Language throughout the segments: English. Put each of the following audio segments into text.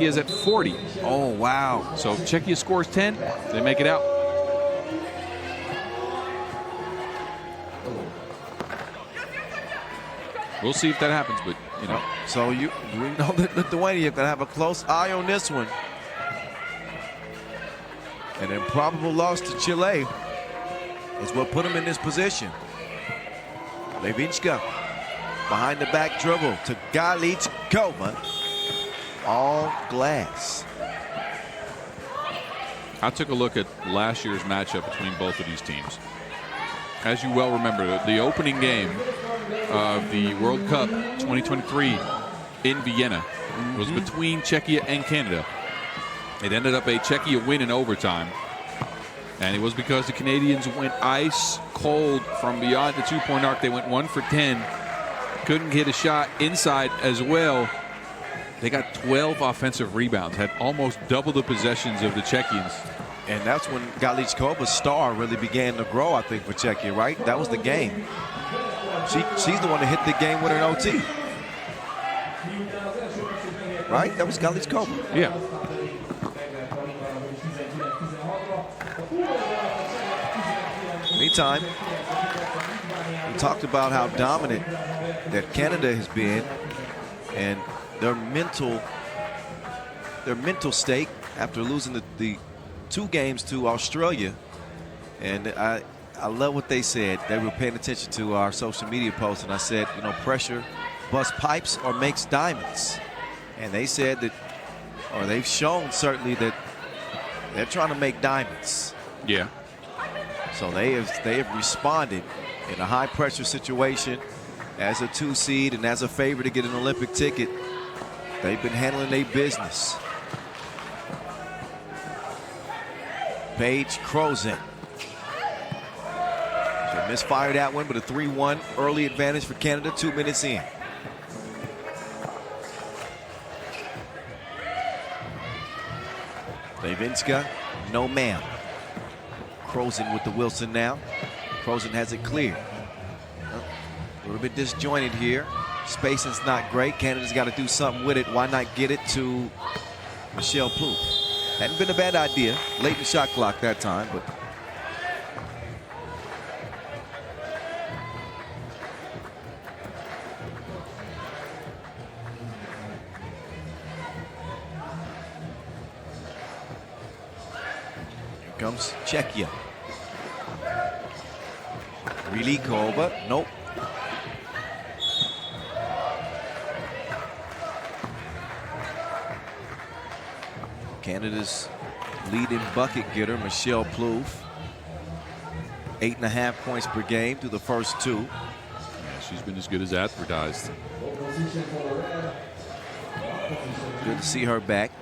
Czechia is at 40. Oh, wow. So if Czechia scores 10, they make it out. We'll see if that happens, but, you know. So we know that Lithuania going to have a close eye on this one. An improbable loss to Chile is what put him in this position. Levinska behind the back dribble to Galichkova. All glass. I took a look at last year's matchup between both of these teams. As you well remember, the opening game of the World Cup 2023 in Vienna was between Czechia and Canada. It ended up a Czechia win in overtime. And it was because the Canadians went ice cold from beyond the two-point arc. They went 1 for 10. Couldn't hit a shot inside as well. They got 12 offensive rebounds, had almost double the possessions of the Czechians. And that's when Galichkova's star really began to grow, I think, for Czechia, right? That was the game. She's the one that hit the game with an OT. Right? That was Galichkova. Yeah. Meantime, we talked about how dominant that Canada has been and their mental state after losing the 2 games to Australia. And I love what they said. They were paying attention to our social media posts, and I said, you know, pressure busts pipes or makes diamonds. And they said that, or they've shown certainly that they're trying to make diamonds. Yeah. So they have responded in a high pressure situation as a 2 seed and as a favorite to get an Olympic ticket. They've been handling their business. Paige Crozet. They misfired that one, but a 3-1 early advantage for Canada 2 minutes in. Levinska, no ma'am. Crozet with the Wilson now. Crozet has it clear. A little bit disjointed here. Spacing's not great. Canada's got to do something with it. Why not get it to Michelle Plouffe? Hadn't been a bad idea. Late in the shot clock that time, but here comes Czechia. Rilikova, nope. Canada's leading bucket getter, Michelle Plouffe. 8.5 points per game through the first 2. Yeah, she's been as good as advertised. Good to see her back.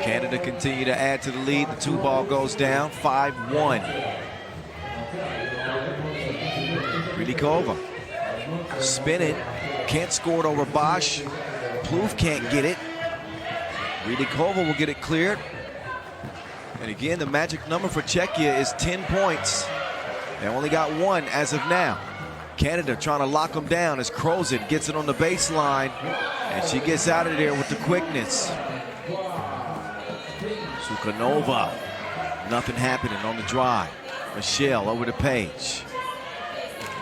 Canada continue to add to the lead. The 2 ball goes down, 5-1. Rilikova spinning, can't score it over Bosch. Plouffe can't get it. Rilikova will get it cleared. And again, the magic number for Czechia is 10 points. They only got 1 as of now. Canada trying to lock them down as Crozet gets it on the baseline. And she gets out of there with the quickness. Sukhanova, nothing happening on the drive. Michelle over to Paige.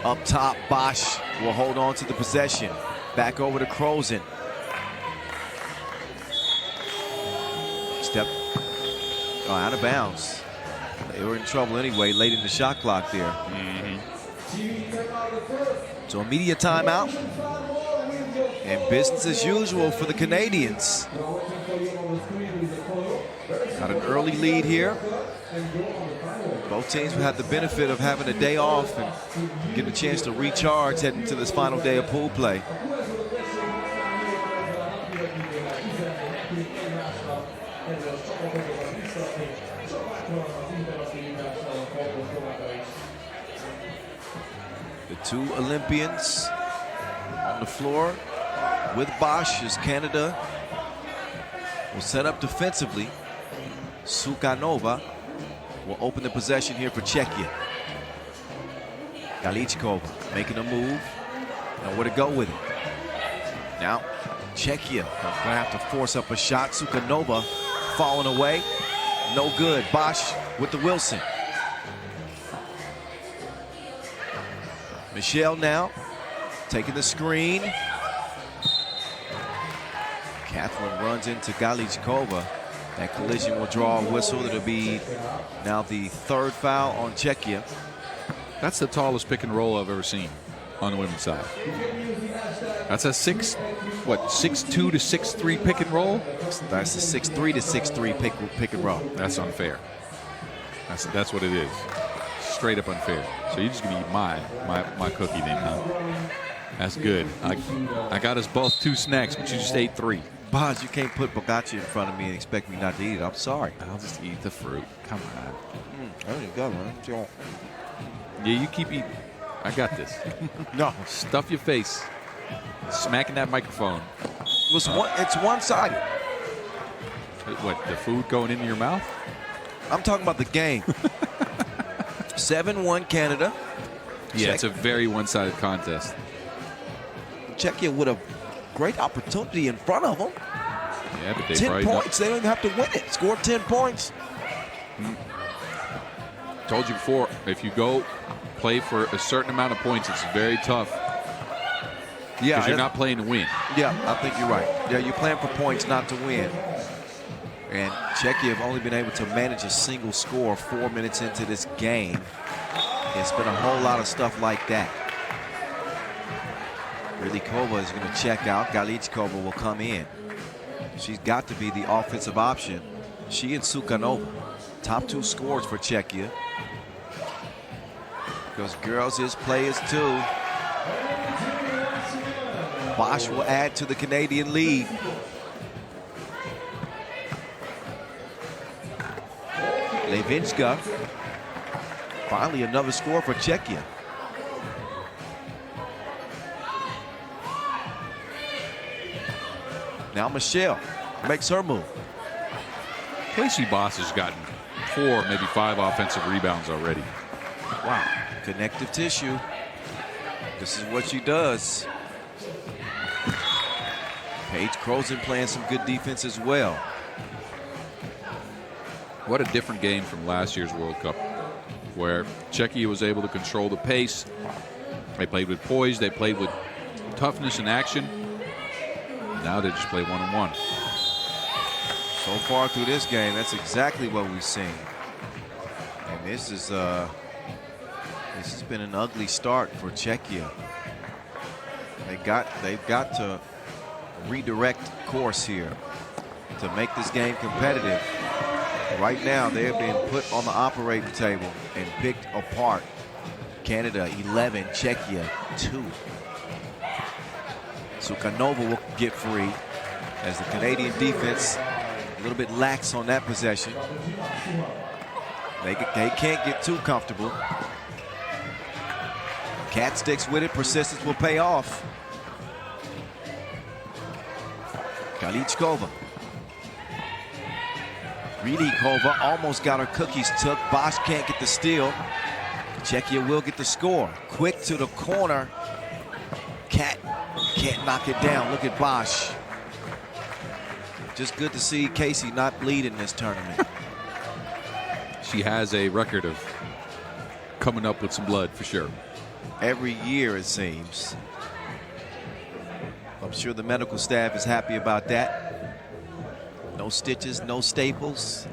Up top, Bosch will hold on to the possession. Back over to Crozet. Step out of bounds. They were in trouble anyway late in the shot clock there. So immediate timeout. And business as usual for the Canadians. Got an early lead here. Both teams will have the benefit of having a day off and getting a chance to recharge heading to this final day of pool play. The 2 Olympians on the floor with Bosch as Canada will set up defensively. Sukhanova will open the possession here for Czechia. Galichkova making a move. Nowhere to go with it. Now, Czechia gonna have to force up a shot. Sukanova falling away. No good. Bosch with the Wilson. Michelle now taking the screen. Catherine runs into Galichkova. That collision will draw a whistle. It'll be now the third foul on Czechia. That's the tallest pick and roll I've ever seen on the women's side. That's a 6'2" to 6'3" pick and roll? That's a 6'3" to 6'3" pick and roll. That's unfair. That's what it is. Straight up unfair. So you're just gonna eat my cookie then, huh? That's good. I got us both 2 snacks, but you just ate 3. Boz, you can't put Bocaccia in front of me and expect me not to eat it. I'm sorry. I'll just eat the fruit. Come on. There you go, man. Yeah, you keep eating. I got this. No. Stuff your face. Smacking that microphone. It's one-sided. What, the food going into your mouth? I'm talking about the game. 7-1 Canada. Yeah, it's a very one-sided contest. Czechia with a great opportunity in front of them. Yeah, but they 10 points. They don't even have to win it. Score 10 points. Told you before, if you go play for a certain amount of points, it's very tough. Yeah, because you're not playing to win. Yeah, I think you're right. Yeah, you're playing for points, not to win. And Czechia have only been able to manage a single score 4 minutes into this game. It's been a whole lot of stuff like that. Rylikova is going to check out. Galichkova will come in. She's got to be the offensive option. She and Sukanova, top 2 scorers for Czechia. Because girls is players too. Bosch will add to the Canadian lead. Levinska, finally another score for Czechia. Now Michelle makes her move. Casey Boss has gotten 4, maybe 5 offensive rebounds already. Wow, connective tissue. This is what she does. Paige Croson playing some good defense as well. What a different game from last year's World Cup, where Czechia was able to control the pace. They played with poise. They played with toughness and action. Now they just play one-on-one. So far through this game, that's exactly what we've seen. And this has been an ugly start for Czechia. They've got to redirect course here to make this game competitive. Right now, they have been put on the operating table and picked apart. Canada 11, Czechia 2. Sukanova will get free as the Canadian defense a little bit lax on that possession. They can't get too comfortable. Cat sticks with it. Persistence will pay off. Galichkova. Rylikova almost got her cookies took. Bosch can't get the steal. Czechia will get the score. Quick to the corner. Cat can't knock it down. Look at Bosch. Just good to see Casey not bleed in this tournament. She has a record of coming up with some blood for sure. Every year, it seems. I'm sure the medical staff is happy about that. No stitches, no staples.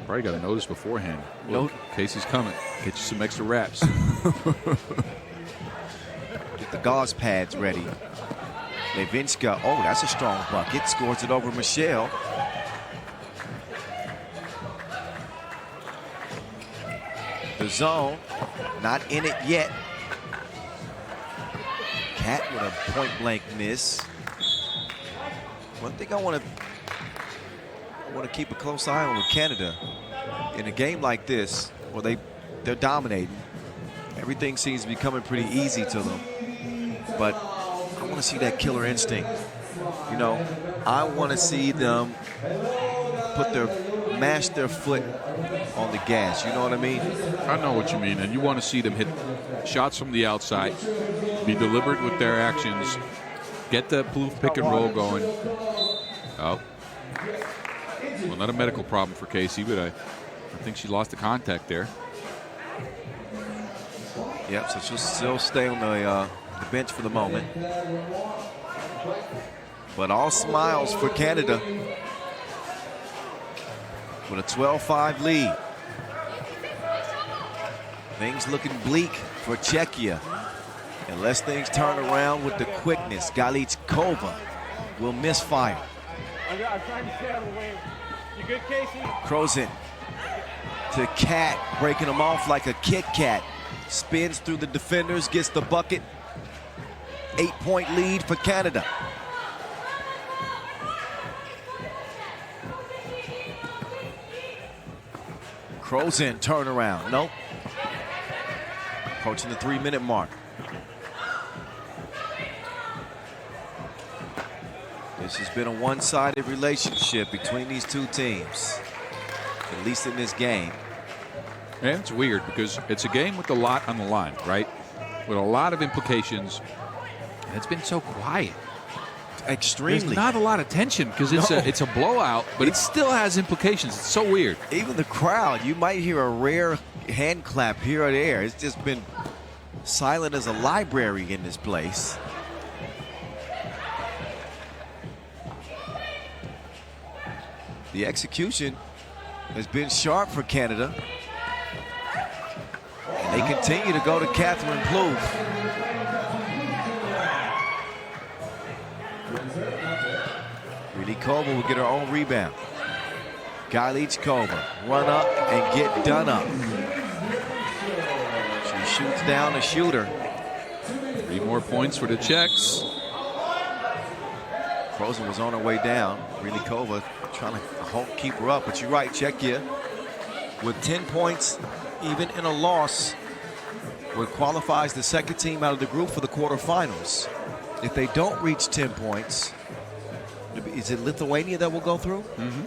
Probably got a notice beforehand. Look, Casey's coming. Get you some extra wraps. Get the gauze pads ready. Levinska, oh, that's a strong bucket. Scores it over Michelle. The zone, not in it yet. Cat with a point-blank miss. One thing I want to keep a close eye on with Canada. In a game like this, where they're dominating, everything seems to be coming pretty easy to them. But I want to see that killer instinct. You know, I want to see them mash their foot on the gas. You know what I mean? I know what you mean, and you want to see them hit shots from the outside, be deliberate with their actions, Get the Plouffe pick and roll going. Oh. Well, not a medical problem for Casey, but I think she lost the contact there. Yep, so she'll still stay on the bench for the moment. But all smiles for Canada with a 12-5 lead. Things looking bleak for Czechia. Unless things turn around with the quickness, Galichkova will misfire. I'm trying to stay out of the way. You good, Casey? Krozin to Cat, breaking him off like a Kit Kat. Spins through the defenders, gets the bucket. 8-point lead for Canada. Krozin turnaround, nope. Approaching the 3-minute mark. This has been a one-sided relationship between these two teams, at least in this game. And it's weird because it's a game with a lot on the line, right? With a lot of implications. And it's been so quiet. Extremely. There's not a lot of tension because it's a blowout, but it still has implications. It's so weird. Even the crowd, you might hear a rare hand clap here or there. It's just been silent as a library in this place. The execution has been sharp for Canada. And they continue to go to Catherine Plouffe. Rylikova will get her own rebound. Galichkova run up and get done up. She shoots down a shooter. 3 more points for the Czechs. Krozin was on her way down. Rylikova trying to keep her up, but you're right, Czechia with 10 points, even in a loss, what qualifies the second team out of the group for the quarterfinals. If they don't reach 10 points, is it Lithuania that will go through? Mm-hmm.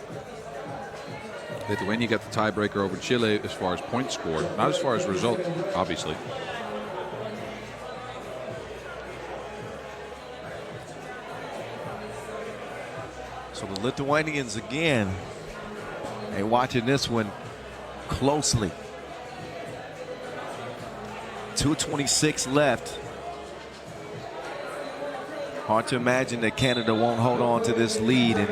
Lithuania got the tiebreaker over Chile as far as points scored, not as far as result, obviously. So the Lithuanians again, they're watching this one closely. 2:26 left. Hard to imagine that Canada won't hold on to this lead and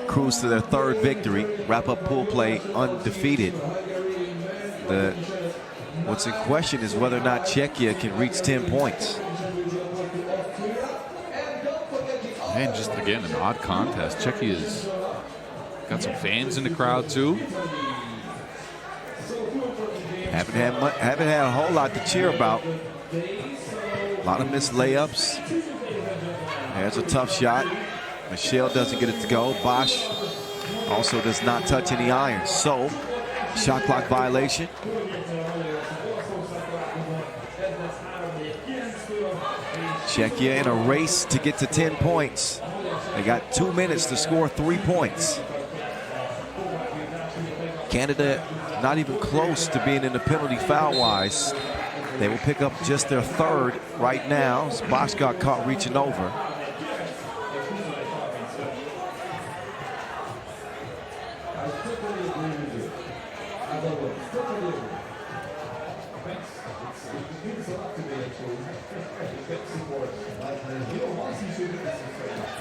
cruise to their 3rd victory, wrap up pool play undefeated. What's in question is whether or not Czechia can reach 10 points. Man, just again, an odd contest. Czechia's got some fans in the crowd, too. Haven't had a whole lot to cheer about. A lot of missed layups. There's a tough shot. Michelle doesn't get it to go. Bosch also does not touch any irons. So, shot clock violation. Czechia in a race to get to 10 points. They got 2 minutes to score 3 points. Canada not even close to being in the penalty foul-wise. They will pick up just their 3rd right now. Bosch got caught reaching over.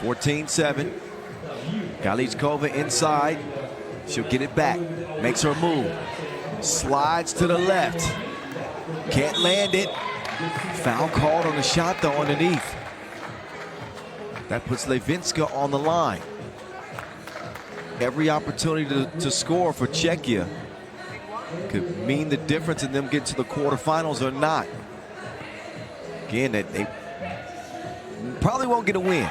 (14-7). Galichkova inside. She'll get it back. Makes her move. Slides to the left. Can't land it. Foul called on the shot though underneath. That puts Levinska on the line. Every opportunity to score for Czechia could mean the difference in them getting to the quarterfinals or not. Again, they probably won't get a win.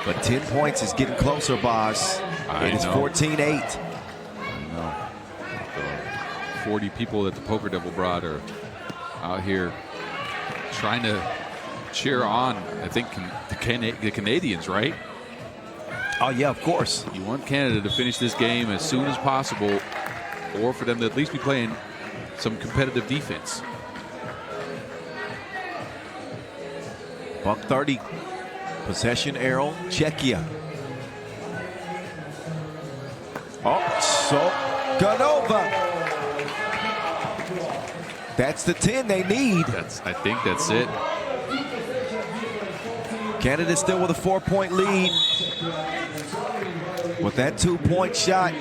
But 10 points is getting closer, Boz. It is 14-8. I know. The 40 people that the Poker Devil brought are out here trying to cheer on, I think, the Canadians, right? Oh, yeah, of course. You want Canada to finish this game as soon as possible, or for them to at least be playing some competitive defense. $1:30 Possession arrow, Czechia. Oh, so Ganova. That's the 10 they need. I think that's it. Canada still with a 4-point lead. With that 2-point shot,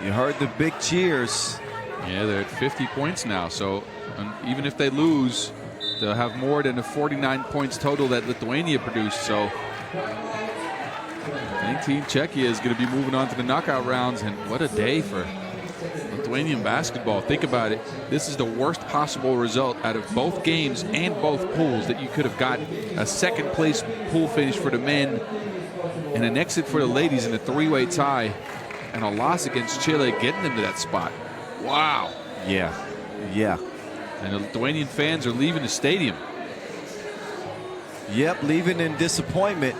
you heard the big cheers. Yeah, they're at 50 points now. So even if they lose, they'll have more than the 49 points total that Lithuania produced. So I think Team Czechia is going to be moving on to the knockout rounds. And what a day for Lithuanian basketball. Think about it. This is the worst possible result out of both games and both pools that you could have got. A second place pool finish for the men and an exit for the ladies in a 3-way tie, and a loss against Chile getting them to that spot. Wow. Yeah. And the Lithuanian fans are leaving the stadium. Yep, leaving in disappointment.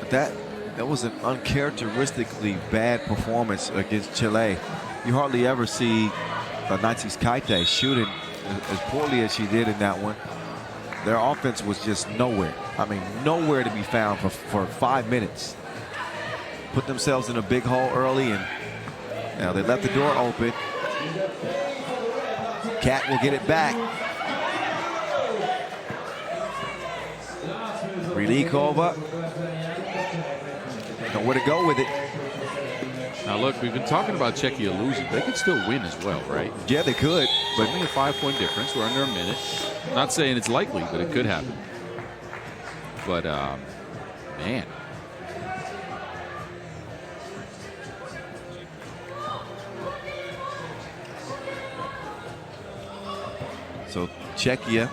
That was an uncharacteristically bad performance against Chile. You hardly ever see Natsis Kaite shooting as poorly as she did in that one. Their offense was just nowhere. I mean, nowhere to be found for 5 minutes. Put themselves in a big hole early, and now they left the door open. Cat will get it back. Rilikova. Nowhere to go with it. Now look, we've been talking about Czechia losing. They could still win as well, right? Yeah, they could. But only a 5-point difference. We're under a minute. I'm not saying it's likely, but it could happen. But, man. So Czechia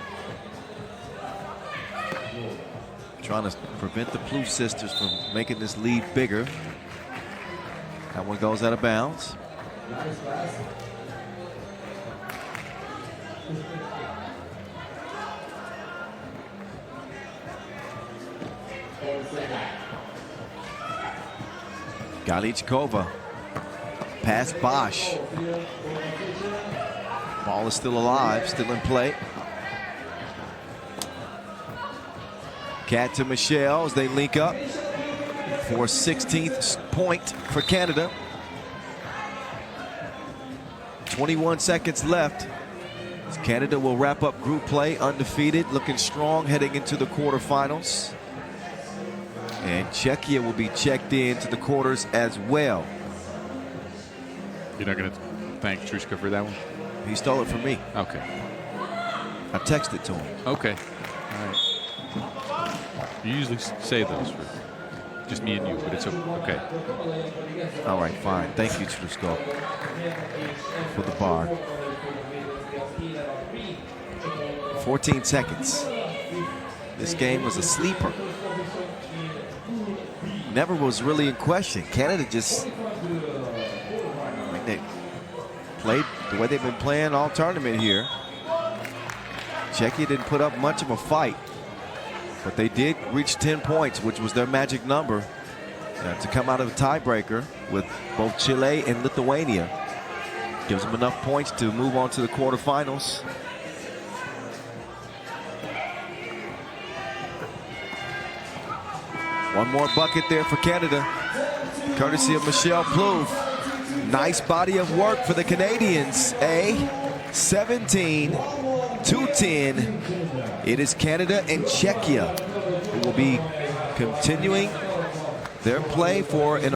trying to prevent the Plouffe sisters from making this lead bigger. That one goes out of bounds. Galichkova past Bosch. Ball is still alive, still in play. Cat to Michelle as they link up for a 16th point for Canada. 21 seconds left. Canada will wrap up group play undefeated, looking strong heading into the quarterfinals. And Czechia will be checked in to the quarters as well. You're not going to thank Trushka for that one? He stole it from me. Okay. I texted to him. Okay. All right. You usually say those for just me and you, but it's okay. All right, fine. Thank you, Trushka, for the bar. 14 seconds. This game was a sleeper. Never was really in question. Canada just, they played the way they've been playing all tournament here. Czechia didn't put up much of a fight, but they did reach 10 points, which was their magic number to come out of a tiebreaker with both Chile and Lithuania. Gives them enough points to move on to the quarterfinals. One more bucket there for Canada, courtesy of Michelle Plouffe. Nice body of work for the Canadians. 17-10. It is Canada and Czechia who will be continuing their play for an